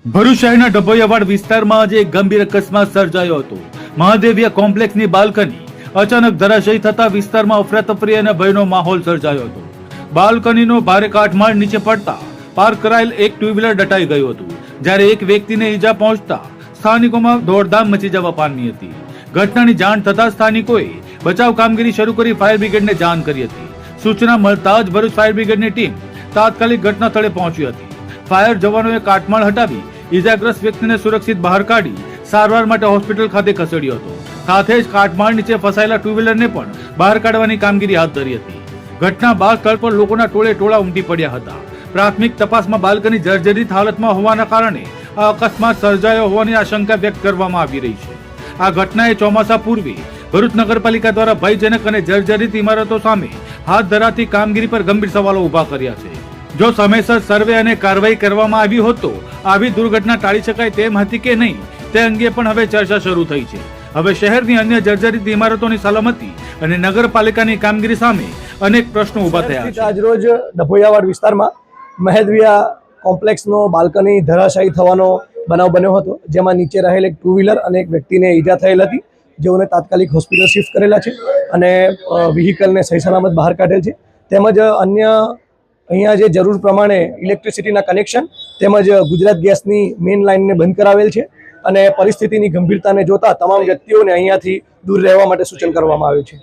ભરૂચ શહેરના ડભોઈયાવાડ વિસ્તારમાં આજે એક ગંભીર અકસ્માત સર્જાયો હતો। મહાદેવિયા કોમ્પ્લેક્સની બાલ્કની અચાનક ધરાશયી થતા વિસ્તારમાં અફરાતફરી અને ભયનો માહોલ સર્જાયો હતો। બાલ્કનીનો ભારે કાટમાળ નીચે પડતા પાર્ક કરાયેલ એક ટુ વ્હીલર દટાઈ ગયું હતું, જ્યારે એક વ્યક્તિને ઈજા પહોંચતા સ્થાનિકોમાં દોડધામ મચી જવા પામી હતી। ઘટનાની જાણ થતા સ્થાનિકોએ બચાવ કામગીરી શરૂ કરી ફાયર બ્રિગેડને જાણ કરી હતી। સૂચના મળતા જ ભરૂચ ફાયર બ્રિગેડની ટીમ તાત્કાલિક ઘટના સ્થળે પહોંચી હતી। ફાયર જવાનોએ કાટમાળ હટાવી ઈજાગ્રસ્ત વ્યક્તિને સુરક્ષિત બહાર કાઢી સારવાર માટે હોસ્પિટલ ખાતે ખસેડ્યો હતો। સાથે જ કાટમાળ નીચે ફસાયેલા ટુ વ્હીલરને પણ બહાર કાઢવાની કામગીરી હાથ ધરી હતી। ઘટના બાદ સ્થળ પર લોકોના ટોળે ટોળા ઉમટી પડ્યા હતા। પ્રાથમિક તપાસમાં બાલ્કની જર્જરિત હાલતમાં હોવાના કારણે આ અકસ્માત સર્જાયો હોવાની આશંકા વ્યક્ત કરવામાં આવી રહી છે। આ ઘટનાએ ચોમાસા પૂર્વે ભરૂચ નગરપાલિકા દ્વારા ભયજનક અને જર્જરિત ઇમારતો સામે હાથ ધરાતી કામગીરી પર ગંભીર સવાલો ઉભા કર્યા છે। જો સમયસર સર્વે અને કાર્યવાહી કરવામાં આવી હોત તો આવી દુર્ઘટના ટાળી શકાય તેમ હતી કે નહીં તે અંગે પણ હવે ચર્ચા શરૂ થઈ છે। હવે શહેરની અન્ય જર્જરિત ઇમારતોની સલામતી અને નગરપાલિકાની કામગીરી સામે અનેક પ્રશ્નો ઉભા થયા છે। આજરોજ ડભોઈયાવાડ વિસ્તારમાં મહેદવિયા કોમ્પ્લેક્સનો બાલ્કની ધરાશાયી થવાનો બનાવ બન્યો હતો, જેમાં નીચે રહેલ એક ટુ વ્હીલર અને એક વ્યક્તિને ઈજા થયેલ હતી, જેઓને તાત્કાલિક હોસ્પિટલ શિફ્ટ કરેલા છે અને વ્હીકલને સહી સલામત બહાર કાઢેલ છે। તેમજ અન્ય અહીંયા જે જરૂર પ્રમાણે ઇલેક્ટ્રિસિટીના કનેક્શન તેમજ ગુજરાત ગેસની મેઇન લાઇનને બંધ કરાવેલ છે અને પરિસ્થિતિની ગંભીરતાને જોતા તમામ વ્યક્તિઓને અહીંયાથી દૂર રહેવા માટે સૂચન કરવામાં આવ્યું છે।